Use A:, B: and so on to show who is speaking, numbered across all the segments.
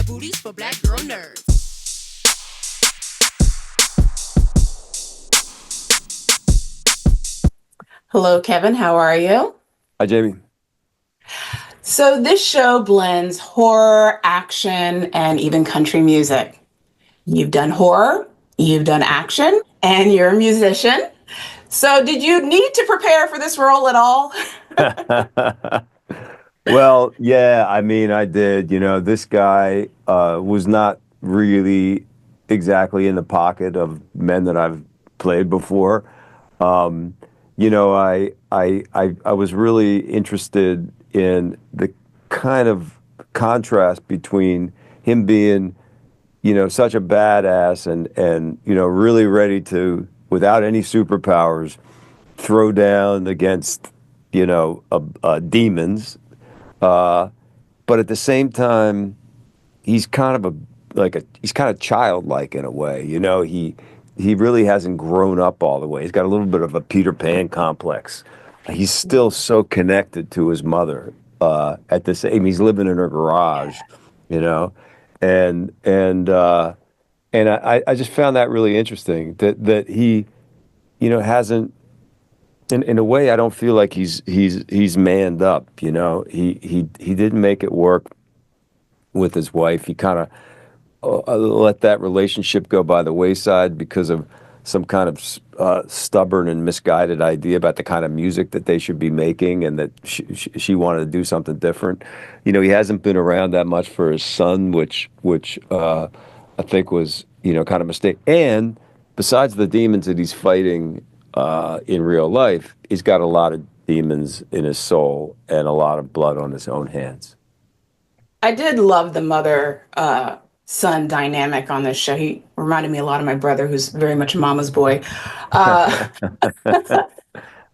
A: booties for black girl nerds.
B: Hello, Kevin. How are you?
C: Hi, Jamie.
B: So, this show blends horror, action, and even country music. You've done horror, you've done action, and you're a musician. So, did you need to prepare for this role at all?
C: Well, yeah, I mean, I did. This guy was not really exactly in the pocket of men that I've played before. Um, I was really interested in the kind of contrast between him being, such a badass and really ready to, without any superpowers, throw down against, demons. Uh, but at the same time, he's kind of he's kind of childlike in a way. He really hasn't grown up all the way. He's got a little bit of a Peter Pan complex. He's still so connected to his mother. At the same, he's living in her garage, you know, and and uh, and I just found that really interesting that he, hasn't. In a way, I don't feel like he's manned up. He didn't make it work with his wife. He kind of let that relationship go by the wayside because of some kind of stubborn and misguided idea about the kind of music that they should be making, and that she wanted to do something different. He hasn't been around that much for his son, which I think was kind of a mistake. And besides the demons that he's fighting in real life, he's got a lot of demons in his soul and a lot of blood on his own hands.
B: I did love the mother son dynamic on this show. He reminded me a lot of my brother, who's very much a mama's boy. Uh,
C: I hope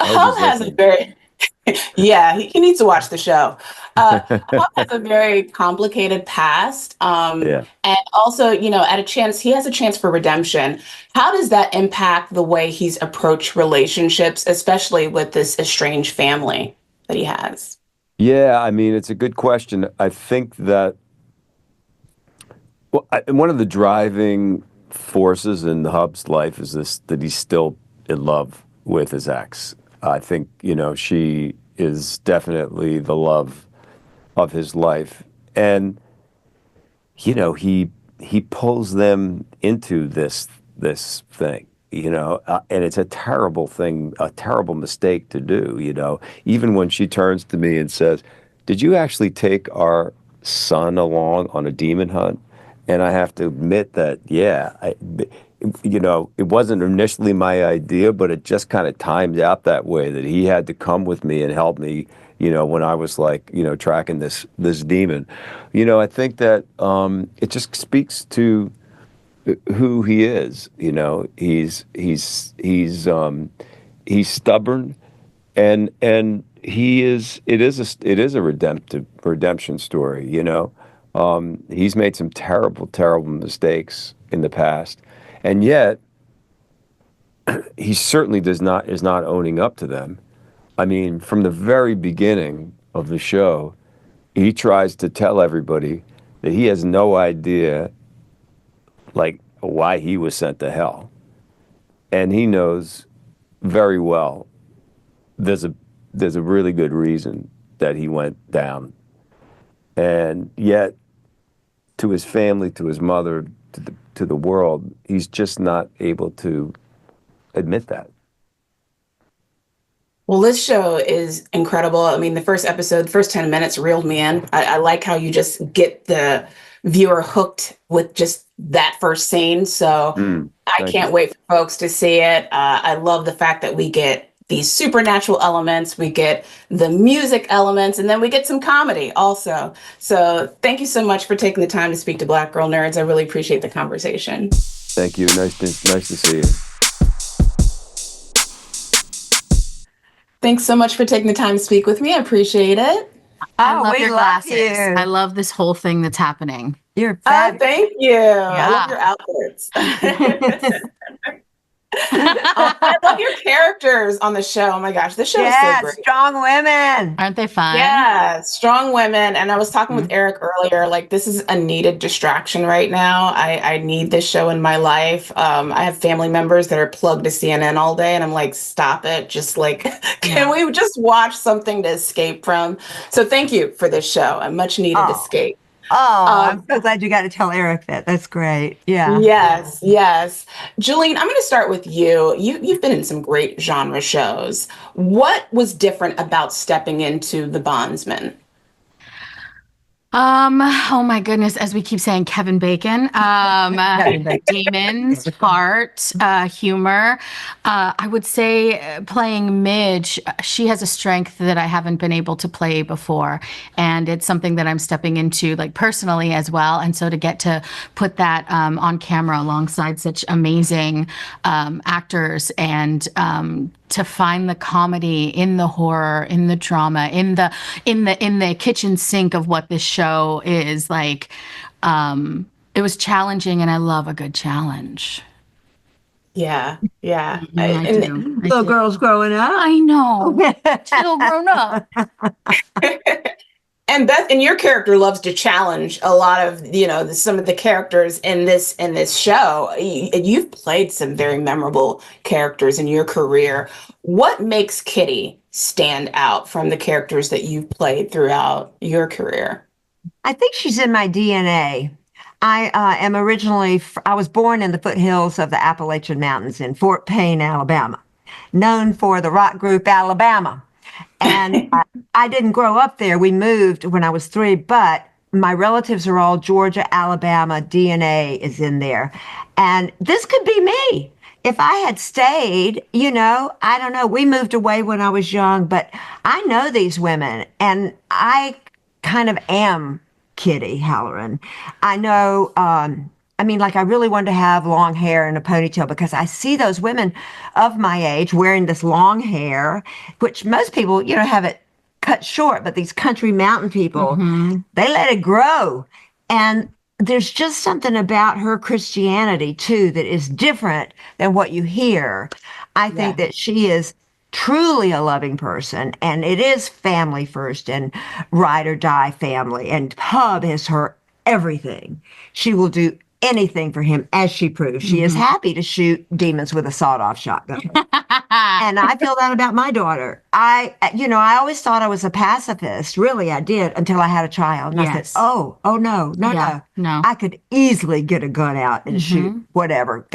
B: Hub
C: he's
B: has a
C: listening.
B: very Yeah, he needs to watch the show. Hub has a very complicated past,
C: Yeah.
B: and also, at a chance, he has a chance for redemption. How does that impact the way he's approached relationships, especially with this estranged family that he has?
C: Yeah, I mean, it's a good question. I think that one of the driving forces in Hub's life is this, that he's still in love with his ex. I think, she is definitely the love of his life. And, he pulls them into this thing, and it's a terrible thing, a terrible mistake to do, even when she turns to me and says, "Did you actually take our son along on a demon hunt?" And I have to admit that, yeah, it wasn't initially my idea, but it just kind of timed out that way, that he had to come with me and help me, when I was like, tracking this demon. I think that it just speaks to who he is. He's stubborn, and it is a redemption story. He's made some terrible mistakes in the past, and yet he certainly does not is not owning up to them. I mean, from the very beginning of the show, he tries to tell everybody that he has no idea, like, why he was sent to hell, and he knows very well there's a there's a really good reason that he went down, and yet to his family, to his mother, to the world, he's just not able to admit that.
B: Well, this show is incredible. I mean, the first episode, the first 10 minutes reeled me in. I like how you just get the viewer hooked with just that first scene. So I
C: Thank
B: can't
C: you.
B: wait for folks to see it. I love the fact that we get these supernatural elements, we get the music elements, and then we get some comedy also. So thank you so much for taking the time to speak to Black Girl Nerds. I really appreciate the conversation.
C: Thank you. Nice to see you.
B: Thanks so much for taking the time to speak with me. I appreciate it.
D: I
E: Oh,
D: love
E: we
D: your
E: love
D: glasses.
E: you.
D: I love this whole thing that's happening.
E: You're fabulous.
B: Thank you. I love
D: Yeah.
B: your outfits. I love your characters on the show. Oh my gosh, this show is so
A: Yeah,
B: great.
A: strong women.
D: Aren't they fun?
B: Yeah, strong women. And I was talking with Erik earlier, like this is a needed distraction right now. I need this show in my life. I have family members that are plugged to CNN all day, and I'm like, stop it. Just like, can we just watch something to escape from? So thank you for this show. A much needed
A: Oh.
B: escape.
A: Oh, I'm so glad you got to tell Erik that. That's great. Yeah.
B: Yes, yes. Jolene, I'm going to start with you. You've been in some great genre shows. What was different about stepping into The Bondsman?
D: Oh my goodness, as we keep saying, Kevin Bacon,
A: Kevin Bacon.
D: demons, heart, humor. I would say playing Midge, she has a strength that I haven't been able to play before. And it's something that I'm stepping into like personally as well. And so to get to put that on camera alongside such amazing actors and to find the comedy in the horror, in the drama, in the kitchen sink of what this show is like. It was challenging, and I love a good challenge.
B: Yeah, yeah.
D: I do.
A: Little girls growing up.
D: I know. Still grown up.
B: And Beth, and your character loves to challenge a lot of, some of the characters in this show. You've played some very memorable characters in your career. What makes Kitty stand out from the characters that you've played throughout your career?
A: I think she's in my DNA. I was born in the foothills of the Appalachian Mountains in Fort Payne, Alabama, known for the rock group Alabama. And I didn't grow up there. We moved when I was 3, but my relatives are all Georgia, Alabama. DNA is in there. And this could be me. If I had stayed, I don't know. We moved away when I was young, but I know these women, and I kind of am Kitty Halloran. I know, I really wanted to have long hair and a ponytail because I see those women of my age wearing this long hair, which most people, have it cut short, but these country mountain people, they let it grow. And there's just something about her Christianity too that is different than what you hear. I think that she is truly a loving person, and it is family first and ride or die family. And Hub is her everything. She will do anything for him, as she proves. She is happy to shoot demons with a sawed-off shotgun. And I feel that about my daughter. I always thought I was a pacifist. Really, I did, until I had a child. And I said, oh, no. I could easily get a gun out and shoot whatever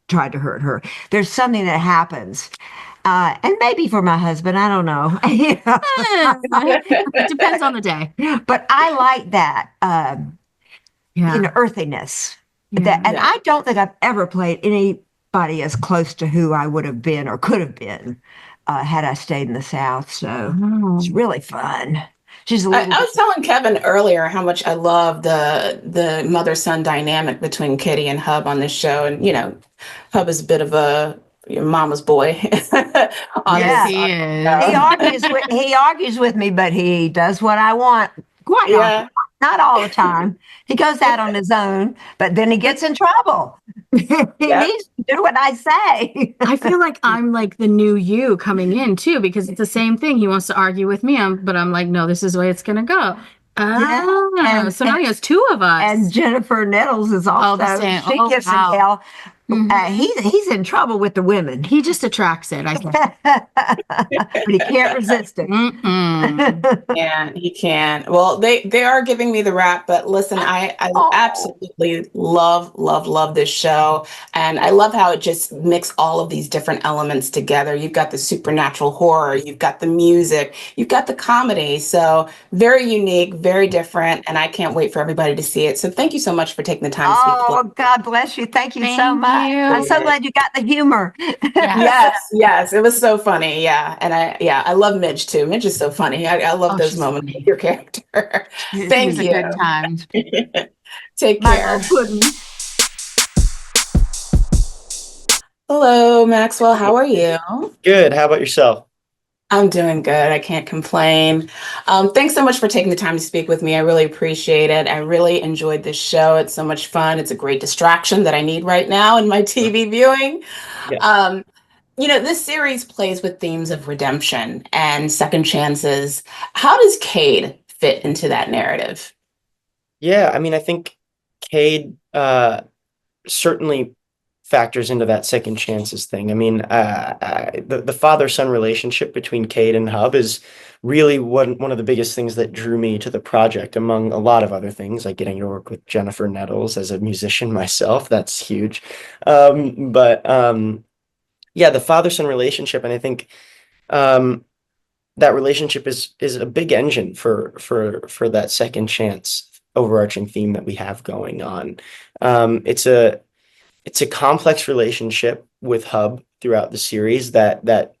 A: tried to hurt her. There's something that happens. And maybe for my husband, I don't know.
D: It depends on the day.
A: But I like that, earthiness. And I don't think I've ever played anybody as close to who I would have been or could have been had I stayed in the South. So it's really fun. She's I
B: was telling Kevin earlier how much I love the mother-son dynamic between Kitty and Hub on this show. And, Hub is a bit of a mama's boy.
D: Yes, he is.
A: He argues with me, but he does what I want. Quite often. Not all the time. He goes out on his own, but then he gets in trouble. He needs to do what I say.
D: I feel like I'm like the new you coming in too, because it's the same thing. He wants to argue with me, but I'm like, no, this is the way it's going to go. So now he has 2 of us.
A: And Jennifer Nettles is also, she gives him hell. He's in trouble with the women.
D: He just attracts it, I guess.
A: But he can't resist it.
B: Yeah, he can't. Well, they are giving me the rap, but listen, I absolutely love this show. And I love how it just mixes all of these different elements together. You've got the supernatural horror, you've got the music, you've got the comedy. So very unique, very different. And I can't wait for everybody to see it. So thank you so much for taking the time to speak.
A: Oh, God bless you. Thank you so much. I'm so glad you got the humor.
B: Yes. It was so funny. Yeah. And I love Midge too. Midge is so funny. I love those moments with your character. Thank you.
D: A good time.
B: Take care. Hello, Maxwell. How are you?
E: Good. How about yourself?
B: I'm doing good. I can't complain. Thanks so much for taking the time to speak with me. I really appreciate it. I really enjoyed this show. It's so much fun. It's a great distraction that I need right now in my TV viewing.
E: Yeah.
B: This series plays with themes of redemption and second chances. How does Cade fit into that narrative?
E: Yeah, I mean, I think Cade certainly factors into that second chances thing. I mean, the father-son relationship between Cade and Hub is really one of the biggest things that drew me to the project, among a lot of other things, like getting to work with Jennifer Nettles as a musician myself. That's huge. But yeah, the father-son relationship, and I think that relationship is a big engine for that second chance overarching theme that we have going on. It's a complex relationship with Hub throughout the series that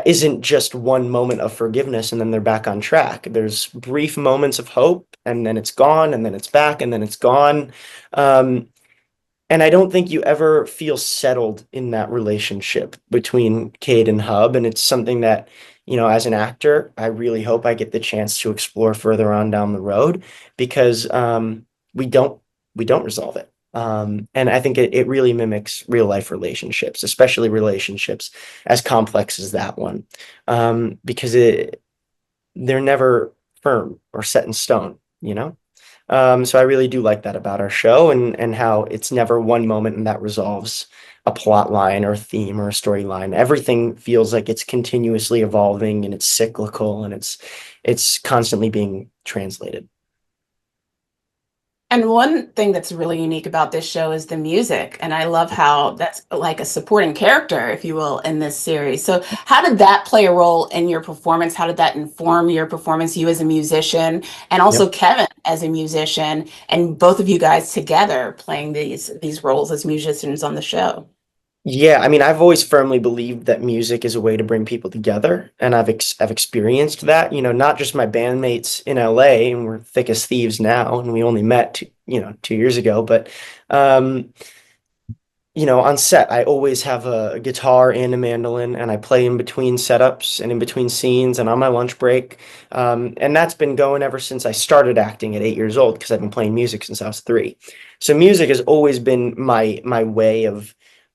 E: isn't just one moment of forgiveness and then they're back on track. There's brief moments of hope and then it's gone and then it's back and then it's gone. And I don't think you ever feel settled in that relationship between Cade and Hub. And it's something that, as an actor, I really hope I get the chance to explore further on down the road because we don't resolve it. And I think it really mimics real life relationships, especially relationships as complex as that one, because they're never firm or set in stone. So I really do like that about our show and how it's never one moment and that resolves a plot line or a theme or a storyline. Everything feels like it's continuously evolving and it's cyclical and it's constantly being translated.
B: And one thing that's really unique about this show is the music. And I love how that's like a supporting character, if you will, in this series. So, how did that play a role in your performance? How did that inform your performance, you as a musician, and also
E: Yep.
B: Kevin as a musician, and both of you guys together playing these roles as musicians on the show?
E: Yeah, I mean, I've always firmly believed that music is a way to bring people together, and I've experienced that. Not just my bandmates in LA, and we're thick as thieves now, and we only met 2 years ago, but um, on set, I always have a guitar and a mandolin, and I play in between setups and in between scenes and on my lunch break. And that's been going ever since I started acting at 8 years old because I've been playing music since I was 3. So music has always been my way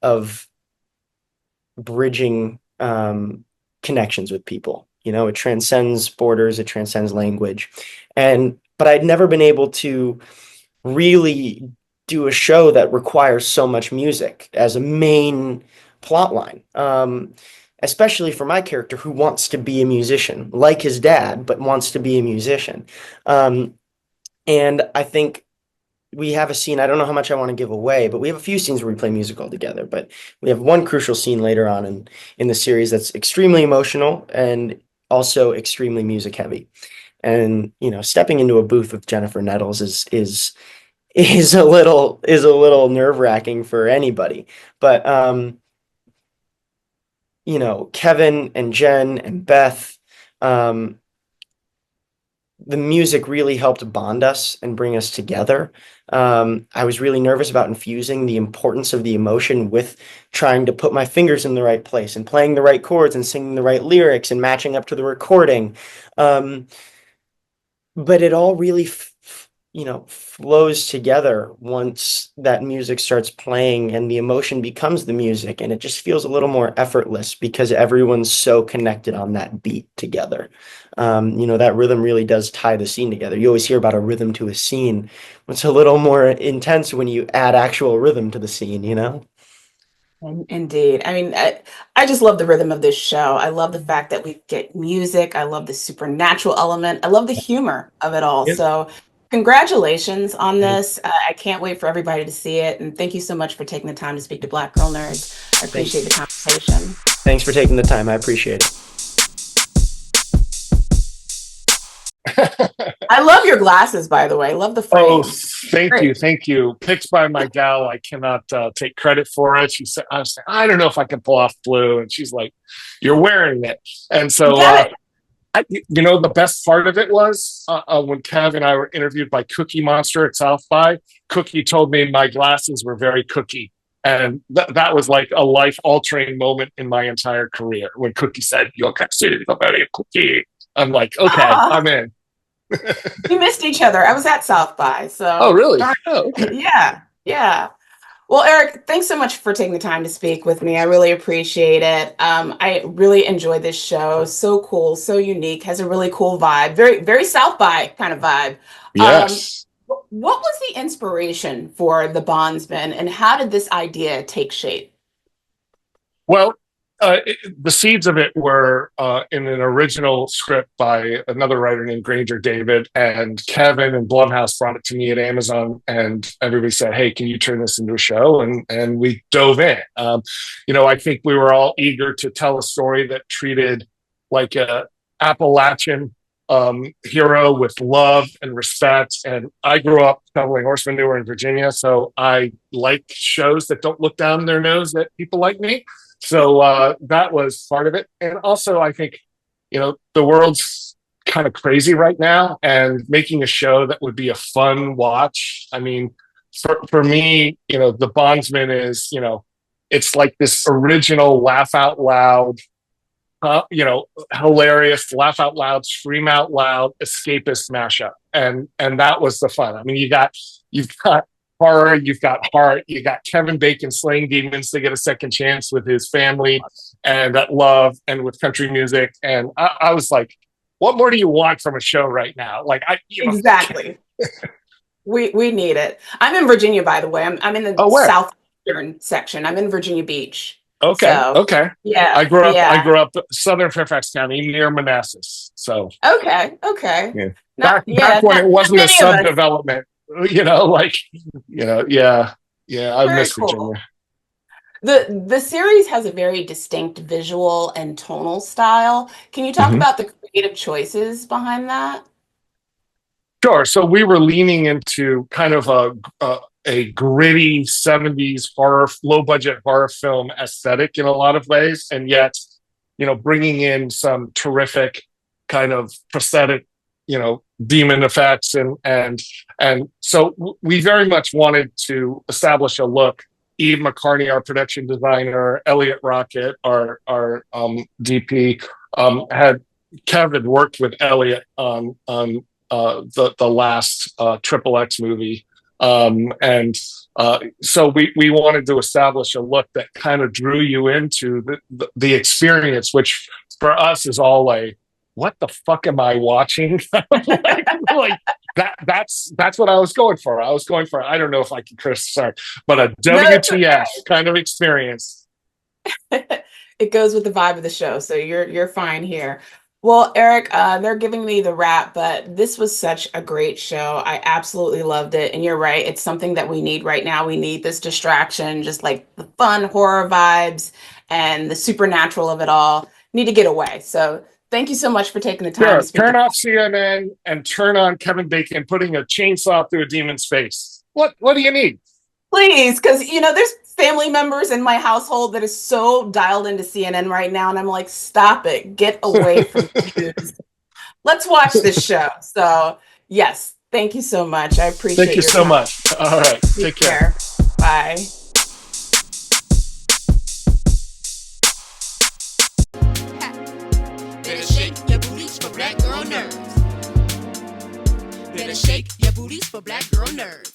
E: of bridging connections with people. It transcends borders, it transcends language, but I'd never been able to really do a show that requires so much music as a main plot line. Especially for my character who wants to be a musician, like his dad, but wants to be a musician. And I think we have a scene, I don't know how much I want to give away, but we have a few scenes where we play music all together. But we have one crucial scene later on in the series that's extremely emotional and also extremely music heavy. And stepping into a booth with Jennifer Nettles is a little nerve-wracking for anybody. But Kevin and Jen and Beth, the music really helped bond us and bring us together. I was really nervous about infusing the importance of the emotion with trying to put my fingers in the right place and playing the right chords and singing the right lyrics and matching up to the recording. But it all really flows together once that music starts playing and the emotion becomes the music, and it just feels a little more effortless because everyone's so connected on that beat together. That rhythm really does tie the scene together. You always hear about a rhythm to a scene. It's a little more intense when you add actual rhythm to the scene.
B: Indeed. I mean, I just love the rhythm of this show. I love the fact that we get music. I love the supernatural element. I love the humor of it all.
E: Yeah.
B: So, congratulations on this. I can't wait for everybody to see it. And thank you so much for taking the time to speak to Black Girl Nerds. I appreciate the conversation.
E: Thanks for taking the time. I appreciate it.
B: I love your glasses, by the way. I love the frame.
F: Oh, thank you. Picked by my gal. I cannot take credit for it. She said, "I was saying, I don't know if I can pull off blue," and she's like, "You're wearing it." And so,
B: Get it.
F: the best part of it was when Kev and I were interviewed by Cookie Monster at South by. Cookie told me my glasses were very cookie, And that was like a life-altering moment in my entire career when Cookie said, "Your casting is very Cookie." I'm like, okay, I'm in.
B: We missed each other. I was at South by, so.
F: Oh, really? Oh, okay.
B: Yeah. Well, Erik, thanks so much for taking the time to speak with me. I really appreciate it. I really enjoyed this show. So cool, so unique, has a really cool vibe. Very, very South by kind of vibe.
F: Yes.
B: What was the inspiration for The Bondsman, and how did this idea take shape?
F: Well, the seeds of it were in an original script by another writer named Granger David, and Kevin and Blumhouse brought it to me at Amazon, and everybody said, "Hey, can you turn this into a show?" And we dove in. I think we were all eager to tell a story that treated like a Appalachian hero with love and respect. And I grew up shoveling horse manure in Virginia, so I like shows that don't look down their nose at people like me. So that was part of it. And also, I think, the world's kind of crazy right now, and making a show that would be a fun watch. I mean, for me, The Bondsman is, it's like this original laugh out loud, hilarious, laugh out loud, scream out loud, escapist mashup. And that was the fun. I mean, you've got horror, you've got heart, you got Kevin Bacon slaying demons to get a second chance with his family and that love, and with country music. And I was like, what more do you want from a show right now? Like,
B: Exactly. We need it. I'm in Virginia, by the way. I'm in the southern section. I'm in Virginia Beach.
F: Okay.
B: So,
F: okay.
B: Yeah.
F: I grew up southern Fairfax County near Manassas. So
B: Okay.
F: yeah.
B: Not,
F: back when it wasn't a
B: many of us.
F: subdevelopment, I
B: Very
F: miss
B: cool.
F: Virginia.
B: The series has a very distinct visual and tonal style. Can you talk about the creative choices behind that?
F: Sure. So we were leaning into kind of a gritty 70s horror, low budget horror film aesthetic in a lot of ways, and yet, bringing in some terrific kind of prosthetic, demon effects, and so we very much wanted to establish a look. Eve McCartney, our production designer, Elliot Rocket, our DP, had Kevin worked with Elliot on the last Triple X movie, and so we wanted to establish a look that kind of drew you into the experience, which for us is all like, what the fuck am I watching? like that's what I was going for. I was going for, I don't know if I can curse, sorry, but a WTF kind of experience.
B: It goes with the vibe of the show, so you're fine here. Well, Erik, they're giving me the wrap, but this was such a great show. I absolutely loved it. And you're right, it's something that we need right now. We need this distraction, just like the fun horror vibes and the supernatural of it all. Need to get away. So thank you so much for taking the time to speak.
F: Turn off CNN and turn on Kevin Bacon putting a chainsaw through a demon's face. What do you need?
B: Please, because there's family members in my household that is so dialed into CNN right now, and I'm like, stop it, get away from the news. Let's watch this show. So yes, thank you so much. I appreciate it.
F: Thank you so much. All right, take care.
B: Bye.
G: Better shake your booties for black girl nerves. Better shake your booties for black girl nerves.